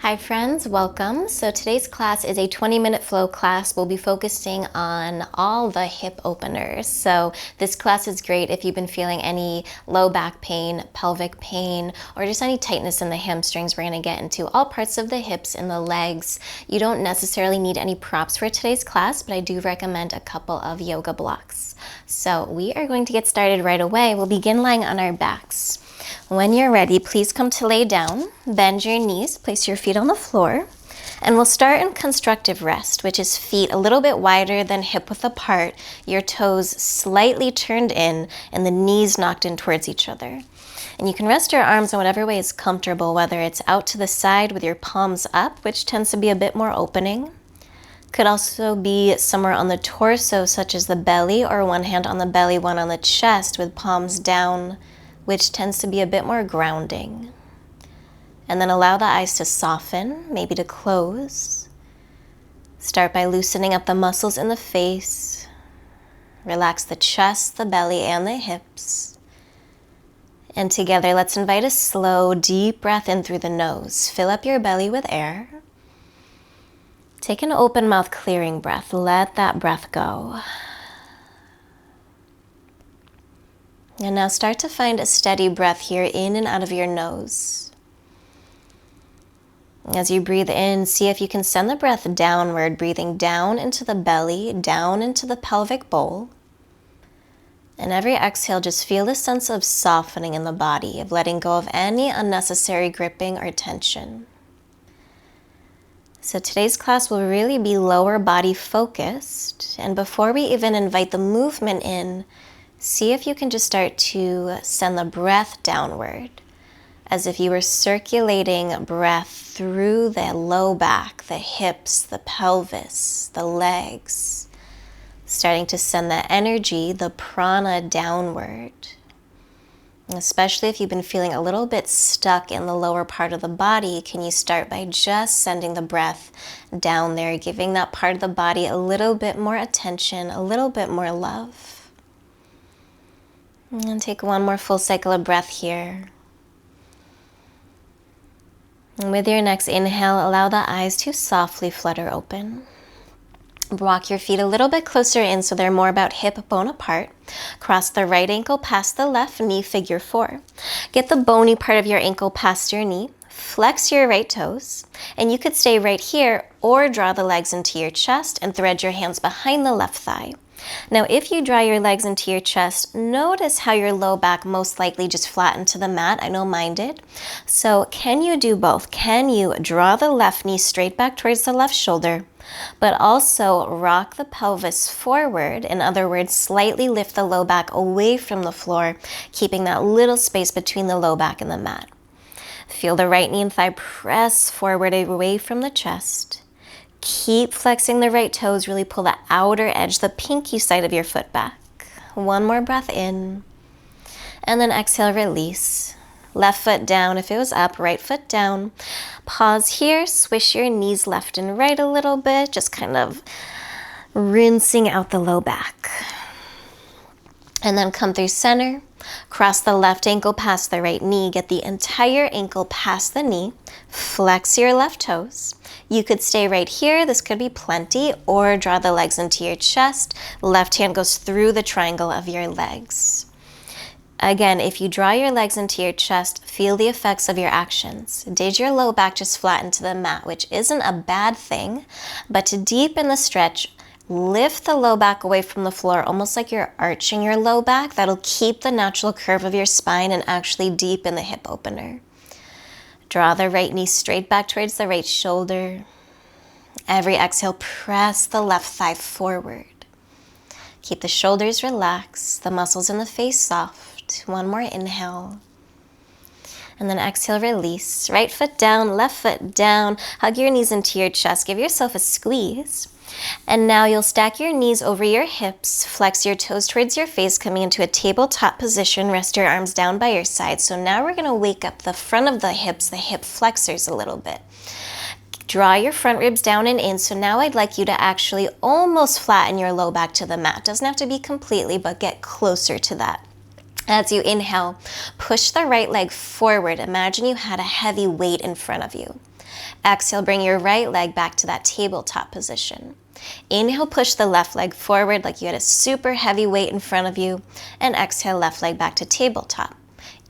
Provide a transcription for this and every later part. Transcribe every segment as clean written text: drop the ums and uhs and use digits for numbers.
Hi friends, welcome. So today's class is a 20-minute flow class. We'll be focusing on all the hip openers. So this class is great if you've been feeling any low back pain, pelvic pain, or just any tightness in the hamstrings. We're going to get into all parts of the hips and the legs. You don't necessarily need any props for today's class, but I do recommend a couple of yoga blocks. So we are going to get started right away. We'll begin lying on our backs. When you're ready, please come to lay down, bend your knees, place your feet on the floor, and we'll start in constructive rest, which is feet a little bit wider than hip width apart, your toes slightly turned in, and the knees knocked in towards each other. And you can rest your arms in whatever way is comfortable, whether it's out to the side with your palms up, which tends to be a bit more opening. Could also be somewhere on the torso, such as the belly, or one hand on the belly, one on the chest with palms down, which tends to be a bit more grounding. And then allow the eyes to soften, maybe to close. Start by loosening up the muscles in the face. Relax the chest, the belly, and the hips. And together, let's invite a slow, deep breath in through the nose. Fill up your belly with air. Take an open mouth clearing breath. Let that breath go. And now start to find a steady breath here in and out of your nose. As you breathe in, see if you can send the breath downward, breathing down into the belly, down into the pelvic bowl. And every exhale, just feel this sense of softening in the body, of letting go of any unnecessary gripping or tension. So today's class will really be lower body focused. And before we even invite the movement in, see if you can just start to send the breath downward, as if you were circulating breath through the low back, the hips, the pelvis, the legs, starting to send the energy, the prana, downward. Especially if you've been feeling a little bit stuck in the lower part of the body, can you start by just sending the breath down there, giving that part of the body a little bit more attention, a little bit more love. And take one more full cycle of breath here. And with your next inhale, allow the eyes to softly flutter open. Walk your feet a little bit closer in so they're more about hip bone apart. Cross the right ankle past the left knee, figure 4. Get the bony part of your ankle past your knee. Flex your right toes. And you could stay right here or draw the legs into your chest and thread your hands behind the left thigh. Now, if you draw your legs into your chest, notice how your low back most likely just flattened to the mat. I know mine did. So can you do both? Can you draw the left knee straight back towards the left shoulder, but also rock the pelvis forward? In other words, slightly lift the low back away from the floor, keeping that little space between the low back and the mat. Feel the right knee and thigh press forward away from the chest. Keep flexing the right toes, really pull the outer edge, the pinky side of your foot back. One more breath in, and then exhale, release. Left foot down if it was up, right foot down. Pause here, swish your knees left and right a little bit, just kind of rinsing out the low back. And then come through center, cross the left ankle past the right knee, get the entire ankle past the knee, flex your left toes. You could stay right here, this could be plenty, or draw the legs into your chest. Left hand goes through the triangle of your legs. Again, if you draw your legs into your chest, feel the effects of your actions. Did your low back just flatten to the mat, which isn't a bad thing, but to deepen the stretch, lift the low back away from the floor, almost like you're arching your low back. That'll keep the natural curve of your spine and actually deepen the hip opener. Draw the right knee straight back towards the right shoulder. Every exhale, press the left thigh forward. Keep the shoulders relaxed, the muscles in the face soft. One more inhale. And then exhale, release. Right foot down, left foot down. Hug your knees into your chest. Give yourself a squeeze. And now you'll stack your knees over your hips, flex your toes towards your face, coming into a tabletop position. Rest your arms down by your side. So now we're going to wake up the front of the hips, the hip flexors a little bit. Draw your front ribs down and in. So now I'd like you to actually almost flatten your low back to the mat. Doesn't have to be completely, but get closer to that. As you inhale, push the right leg forward. Imagine you had a heavy weight in front of you. Exhale, bring your right leg back to that tabletop position. Inhale, push the left leg forward like you had a super heavy weight in front of you. And exhale, left leg back to tabletop.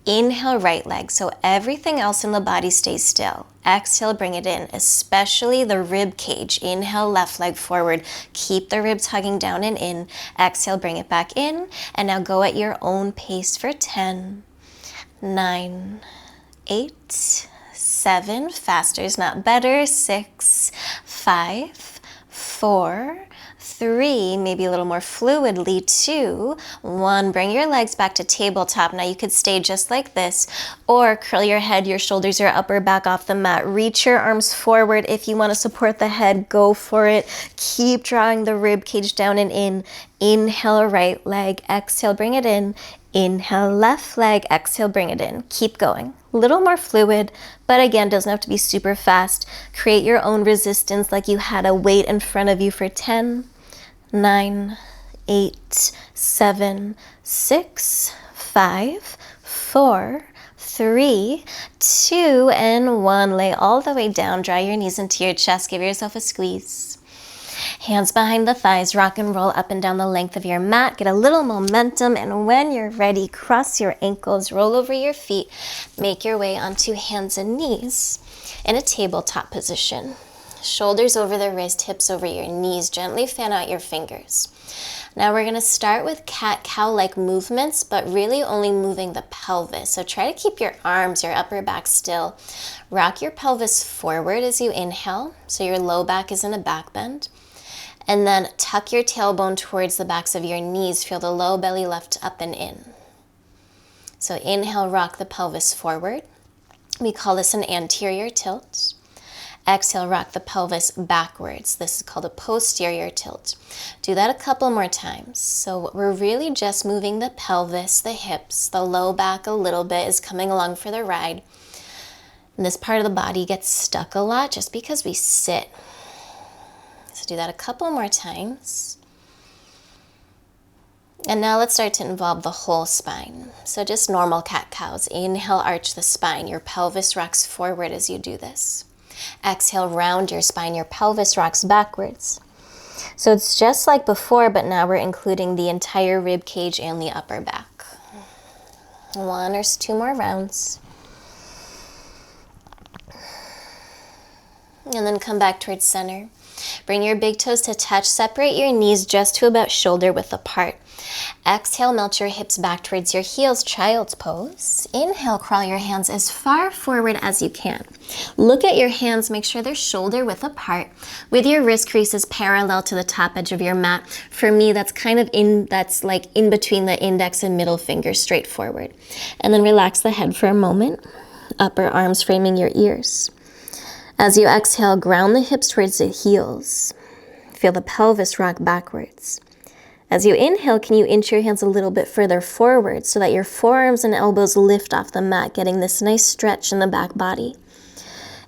Inhale, right leg, so everything else in the body stays still. Exhale, bring it in, especially the rib cage. Inhale, left leg forward. Keep the ribs hugging down and in. Exhale, bring it back in. And now go at your own pace for 10, 9, 8, 7, faster is not better, 6, 5, 4, 3, maybe a little more fluidly, 2, 1. Bring your legs back to tabletop. Now you could stay just like this, or curl your head, your shoulders, your upper back off the mat. Reach your arms forward. If you want to support the head, go for it. Keep drawing the rib cage down and in. Inhale, right leg. Exhale, bring it in. Inhale, left leg. Exhale, bring it in. Keep going. A little more fluid, but again, doesn't have to be super fast. Create your own resistance like you had a weight in front of you for 10, 9, 8, 7, 6, 5, 4, 3, 2, and 1. Lay all the way down. Draw your knees into your chest. Give yourself a squeeze. Hands behind the thighs, rock and roll up and down the length of your mat. Get a little momentum, and when you're ready, cross your ankles, roll over your feet, make your way onto hands and knees in a tabletop position. Shoulders over the wrist, hips over your knees. Gently fan out your fingers. Now we're going to start with cat-cow-like movements, but really only moving the pelvis. So try to keep your arms, your upper back still. Rock your pelvis forward as you inhale, so your low back is in a back bend. And then tuck your tailbone towards the backs of your knees. Feel the low belly lift up and in. So inhale, rock the pelvis forward. We call this an anterior tilt. Exhale, rock the pelvis backwards. This is called a posterior tilt. Do that a couple more times. So we're really just moving the pelvis, the hips, the low back a little bit is coming along for the ride. And this part of the body gets stuck a lot just because we sit. So do that a couple more times. And now let's start to involve the whole spine. So just normal cat-cows. Inhale, arch the spine. Your pelvis rocks forward as you do this. Exhale, round your spine. Your pelvis rocks backwards. So it's just like before, but now we're including the entire rib cage and the upper back. 1 or 2 more rounds. And then come back towards center. Bring your big toes to touch. Separate your knees just to about shoulder width apart. Exhale, melt your hips back towards your heels, child's pose. Inhale, crawl your hands as far forward as you can. Look at your hands, make sure they're shoulder width apart with your wrist creases parallel to the top edge of your mat. For me, that's like in between the index and middle fingers, straight forward. And then relax the head for a moment. Upper arms framing your ears. As you exhale, ground the hips towards the heels. Feel the pelvis rock backwards. As you inhale, can you inch your hands a little bit further forward so that your forearms and elbows lift off the mat, getting this nice stretch in the back body.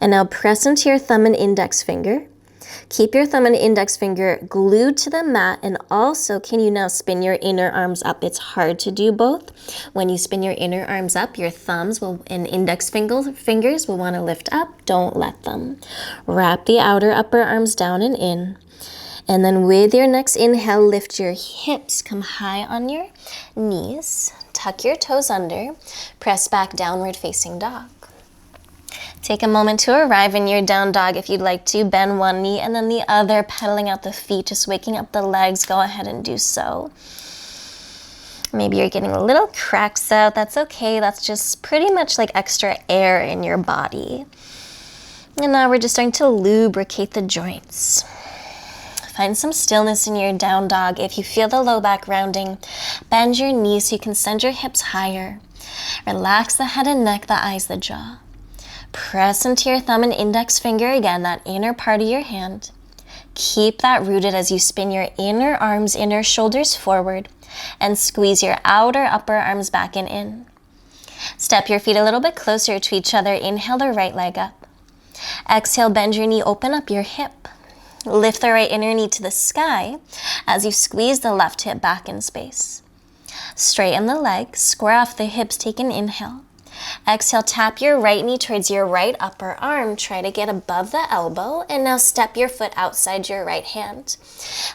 And now press into your thumb and index finger. Keep your thumb and index finger glued to the mat, and also can you now spin your inner arms up? It's hard to do both. When you spin your inner arms up, your thumbs and index fingers will want to lift up. Don't let them. Wrap the outer upper arms down and in. And then with your next inhale, lift your hips, come high on your knees, tuck your toes under, press back downward facing dog. Take a moment to arrive in your down dog if you'd like to. Bend one knee and then the other, pedaling out the feet, just waking up the legs. Go ahead and do so. Maybe you're getting a little cracks out. That's okay. That's just pretty much like extra air in your body. And now we're just starting to lubricate the joints. Find some stillness in your down dog. If you feel the low back rounding, bend your knees so you can send your hips higher. Relax the head and neck, the eyes, the jaw. Press into your thumb and index finger again, that inner part of your hand. Keep that rooted as you spin your inner arms, inner shoulders forward, and squeeze your outer upper arms back and in. Step your feet a little bit closer to each other. Inhale the right leg up. Exhale, bend your knee, open up your hip. Lift the right inner knee to the sky as you squeeze the left hip back in space. Straighten the legs, square off the hips, take an inhale. Exhale, tap your right knee towards your right upper arm. Try to get above the elbow. And now step your foot outside your right hand.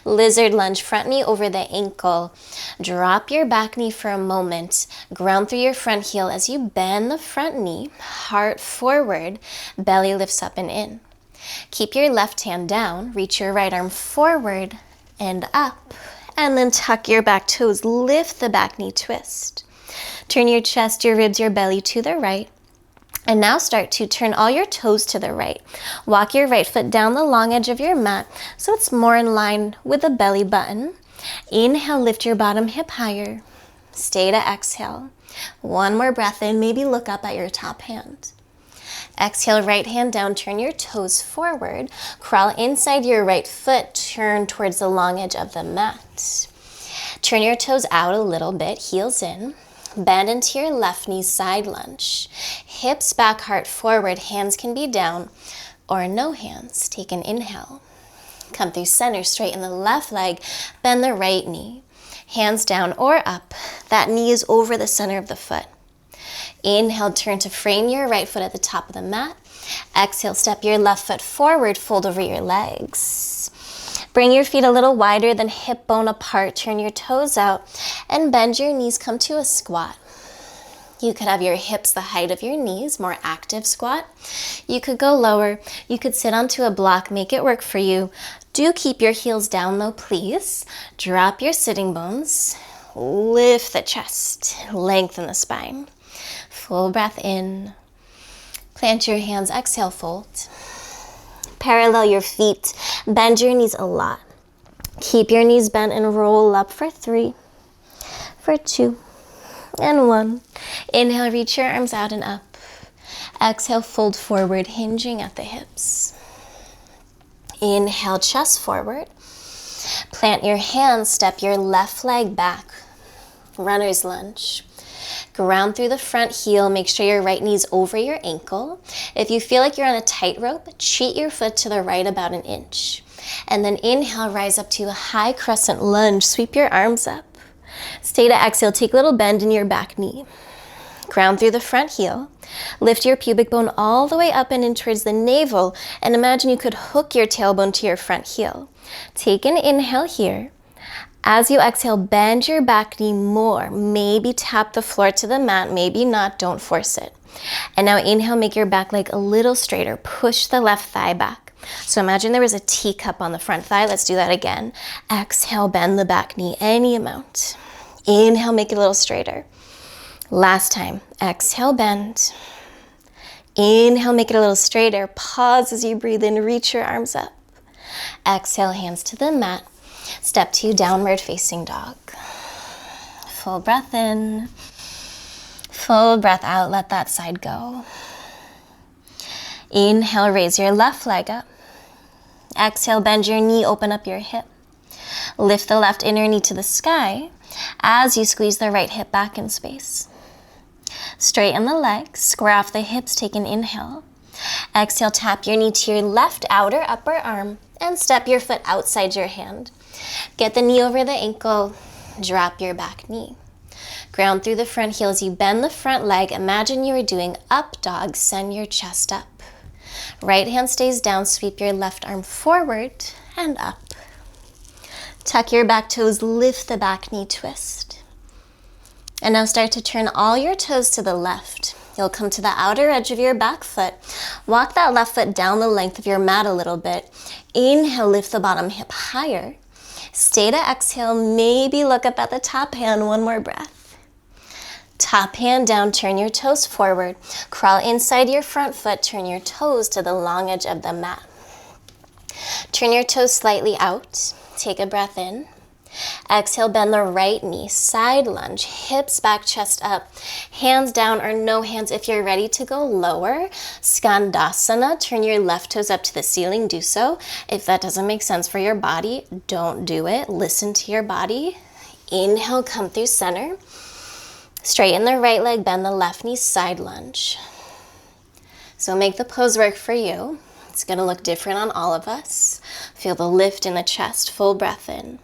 Lizard lunge, front knee over the ankle. Drop your back knee for a moment. Ground through your front heel as you bend the front knee. Heart forward, belly lifts up and in. Keep your left hand down. Reach your right arm forward and up. And then tuck your back toes. Lift the back knee, twist. Turn your chest, your ribs, your belly to the right. And now start to turn all your toes to the right. Walk your right foot down the long edge of your mat so it's more in line with the belly button. Inhale, lift your bottom hip higher. Stay to exhale. One more breath in, maybe look up at your top hand. Exhale, right hand down, turn your toes forward. Crawl inside your right foot, turn towards the long edge of the mat. Turn your toes out a little bit, heels in. Bend into your left knee, side lunge. Hips back, heart forward. Hands can be down or no hands. Take an inhale. Come through center, straighten the left leg. Bend the right knee. Hands down or up. That knee is over the center of the foot. Inhale, turn to frame your right foot at the top of the mat. Exhale, step your left foot forward, fold over your legs. Bring your feet a little wider than hip bone apart. Turn your toes out and bend your knees. Come to a squat. You could have your hips the height of your knees, more active squat. You could go lower. You could sit onto a block, make it work for you. Do keep your heels down though, please. Drop your sitting bones. Lift the chest. Lengthen the spine. Full breath in. Plant your hands. Exhale, fold. Parallel your feet. Bend your knees a lot. Keep your knees bent and roll up for 3, for 2, and 1. Inhale, reach your arms out and up. Exhale, fold forward, hinging at the hips. Inhale, chest forward. Plant your hands, step your left leg back. Runner's lunge. Ground through the front heel. Make sure your right knee's over your ankle. If you feel like you're on a tightrope, cheat your foot to the right about 1 inch. And then inhale, rise up to a high crescent lunge. Sweep your arms up. Stay to exhale. Take a little bend in your back knee. Ground through the front heel. Lift your pubic bone all the way up and in towards the navel. And imagine you could hook your tailbone to your front heel. Take an inhale here. As you exhale, bend your back knee more. Maybe tap the floor to the mat, maybe not, don't force it. And now inhale, make your back leg a little straighter. Push the left thigh back. So imagine there was a teacup on the front thigh. Let's do that again. Exhale, bend the back knee any amount. Inhale, make it a little straighter. Last time. Exhale, bend. Inhale, make it a little straighter. Pause as you breathe in, reach your arms up. Exhale, hands to the mat. Step to downward facing dog. Full breath in. Full breath out. Let that side go. Inhale, raise your left leg up. Exhale, bend your knee, open up your hip. Lift the left inner knee to the sky as you squeeze the right hip back in space. Straighten the legs, square off the hips, take an inhale. Exhale, tap your knee to your left outer upper arm and step your foot outside your hand. Get the knee over the ankle, drop your back knee. Ground through the front heel as you bend the front leg. Imagine you are doing up dog, send your chest up. Right hand stays down, sweep your left arm forward and up. Tuck your back toes, lift the back knee, twist. And now start to turn all your toes to the left. You'll come to the outer edge of your back foot. Walk that left foot down the length of your mat a little bit. Inhale, lift the bottom hip higher. Stay to exhale, maybe look up at the top hand, 1 more breath. Top hand down, turn your toes forward. Crawl inside your front foot, turn your toes to the long edge of the mat. Turn your toes slightly out. Take a breath in. Exhale, bend the right knee, side lunge, hips back, chest up, hands down or no hands if you're ready to go lower. Skandasana, turn your left toes up to the ceiling, do so. If that doesn't make sense for your body, don't do it. Listen to your body. Inhale, come through center. Straighten the right leg, bend the left knee, side lunge. So make the pose work for you. It's gonna look different on all of us. Feel the lift in the chest, full breath in.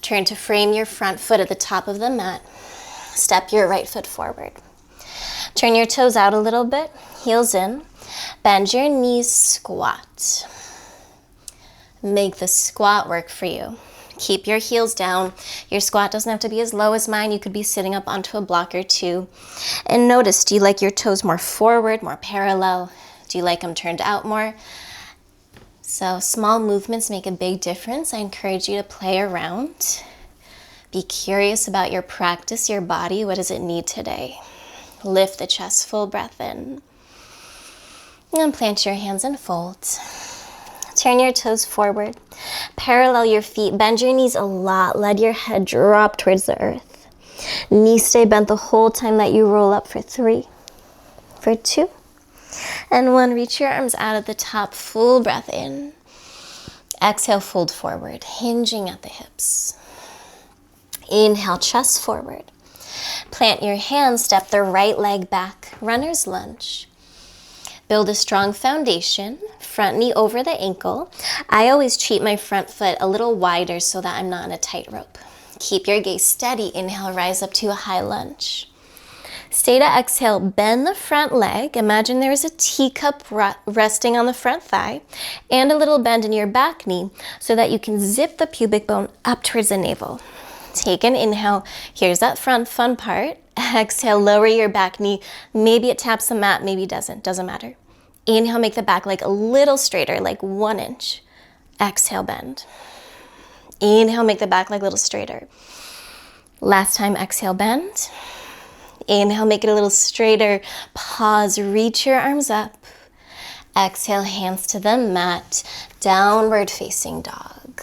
Turn to frame your front foot at the top of the mat. Step your right foot forward. Turn your toes out a little bit, heels in. Bend your knees, squat. Make the squat work for you. Keep your heels down. Your squat doesn't have to be as low as mine. You could be sitting up onto a block or two. And notice, do you like your toes more forward, more parallel? Do you like them turned out more? So small movements make a big difference. I encourage you to play around. Be curious about your practice, your body. What does it need today? Lift the chest, full breath in. And plant your hands and fold. Turn your toes forward. Parallel your feet. Bend your knees a lot. Let your head drop towards the earth. Knees stay bent the whole time that you roll up for 3, for 2, and 1. Reach your arms out at the top. Full breath in. Exhale, fold forward, hinging at the hips. Inhale, chest forward. Plant your hands, step the right leg back. Runner's lunge. Build a strong foundation, front knee over the ankle. I always treat my front foot a little wider so that I'm not in a tightrope. Keep your gaze steady. Inhale, rise up to a high lunge. Stay to exhale, bend the front leg. Imagine there is a teacup resting on the front thigh and a little bend in your back knee so that you can zip the pubic bone up towards the navel. Take an inhale. Here's that front fun part. Exhale, lower your back knee. Maybe it taps the mat, maybe it doesn't matter. Inhale, make the back leg a little straighter, like 1 inch. Exhale, bend. Inhale, make the back leg a little straighter. Last time, exhale, bend. Inhale, make it a little straighter. Pause, reach your arms up. Exhale, hands to the mat. Downward facing dog.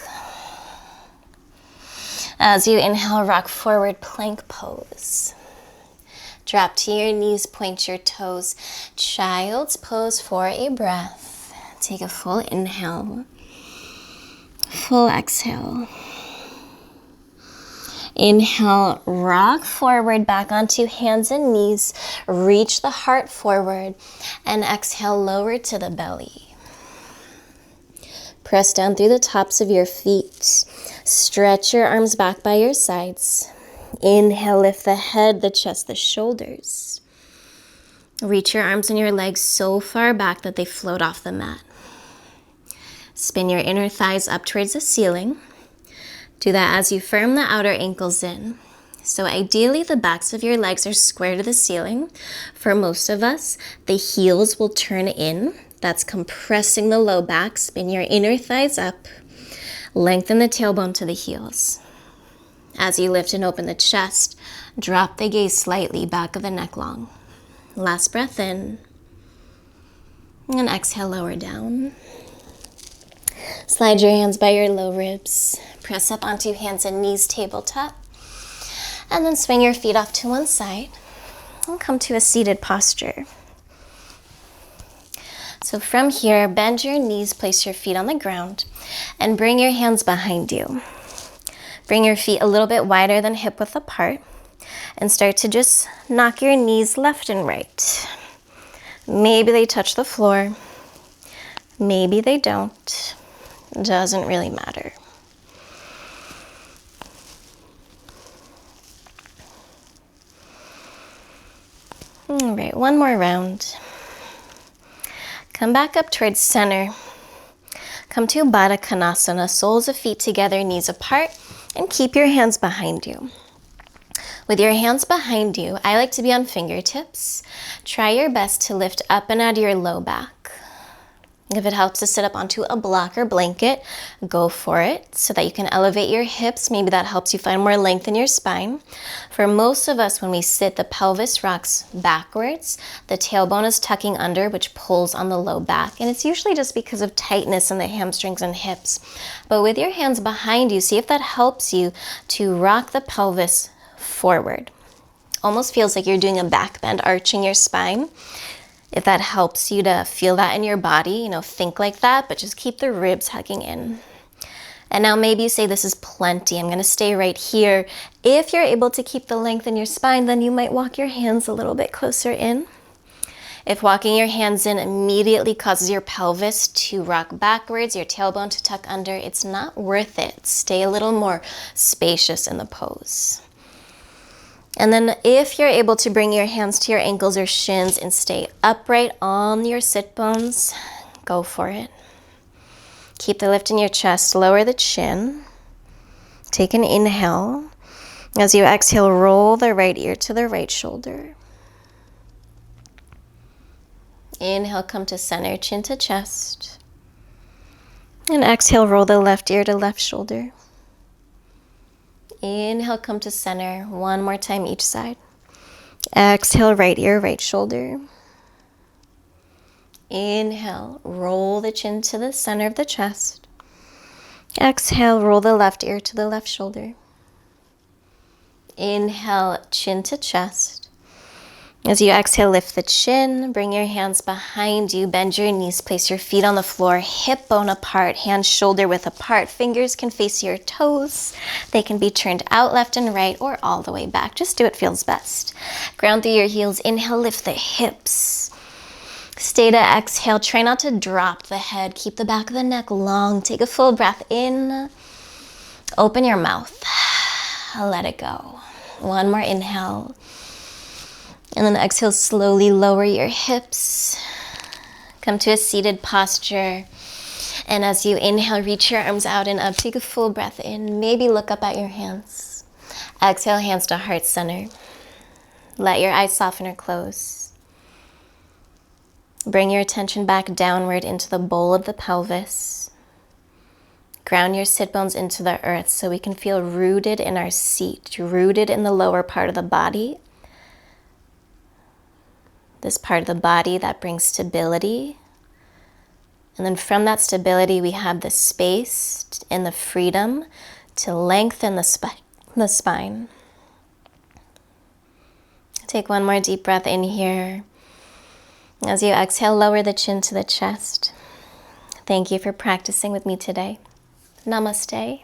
As you inhale, rock forward, plank pose. Drop to your knees, point your toes. Child's pose for a breath. Take a full inhale. Full exhale. Inhale, rock forward, back onto hands and knees. Reach the heart forward. And exhale, lower to the belly. Press down through the tops of your feet. Stretch your arms back by your sides. Inhale, lift the head, the chest, the shoulders. Reach your arms and your legs so far back that they float off the mat. Spin your inner thighs up towards the ceiling. Do that as you firm the outer ankles in. So ideally, the backs of your legs are square to the ceiling. For most of us, the heels will turn in. That's compressing the low back. Spin your inner thighs up. Lengthen the tailbone to the heels. As you lift and open the chest, drop the gaze slightly, back of the neck long. Last breath in. And exhale, lower down. Slide your hands by your low ribs. Press up onto hands and knees, tabletop. And then swing your feet off to one side. And come to a seated posture. So from here, bend your knees, place your feet on the ground, and bring your hands behind you. Bring your feet a little bit wider than hip width apart, and start to just knock your knees left and right. Maybe they touch the floor. Maybe they don't. Doesn't really matter. All right, one more round. Come back up towards center. Come to Baddha Konasana, soles of feet together, knees apart, and keep your hands behind you. With your hands behind you, I like to be on fingertips. Try your best to lift up and out of your low back. If it helps to sit up onto a block or blanket, go for it so that you can elevate your hips. Maybe that helps you find more length in your spine. For most of us, when we sit, the pelvis rocks backwards. The tailbone is tucking under, which pulls on the low back. And it's usually just because of tightness in the hamstrings and hips. But with your hands behind you, see if that helps you to rock the pelvis forward. Almost feels like you're doing a back bend, arching your spine. If that helps you to feel that in your body, think like that, but just keep the ribs hugging in. And now maybe you say, this is plenty, I'm gonna stay right here. If you're able to keep the length in your spine, then you might walk your hands a little bit closer in. If walking your hands in immediately causes your pelvis to rock backwards, your tailbone to tuck under, it's not worth it. Stay a little more spacious in the pose. And then if you're able to bring your hands to your ankles or shins and stay upright on your sit bones, go for it. Keep the lift in your chest, lower the chin. Take an inhale. As you exhale, roll the right ear to the right shoulder. Inhale, come to center, chin to chest. And exhale, roll the left ear to left shoulder. Inhale, come to center. One more time each side. Exhale, right ear, right shoulder. Inhale, roll the chin to the center of the chest. Exhale, roll the left ear to the left shoulder. Inhale, chin to chest. As you exhale, lift the chin, bring your hands behind you, bend your knees, place your feet on the floor, hip bone apart, hands shoulder width apart. Fingers can face your toes. They can be turned out left and right or all the way back. Just do what feels best. Ground through your heels. Inhale, lift the hips. Stay to exhale. Try not to drop the head. Keep the back of the neck long. Take a full breath in. Open your mouth. Let it go. One more inhale. And then exhale, slowly lower your hips. Come to a seated posture. And as you inhale, reach your arms out and up. Take a full breath in. Maybe look up at your hands. Exhale, hands to heart center. Let your eyes soften or close. Bring your attention back downward into the bowl of the pelvis. Ground your sit bones into the earth so we can feel rooted in our seat, rooted in the lower part of the body. This part of the body that brings stability. And then from that stability, we have the space and the freedom to lengthen the spine. Take one more deep breath in here. As you exhale, lower the chin to the chest. Thank you for practicing with me today. Namaste.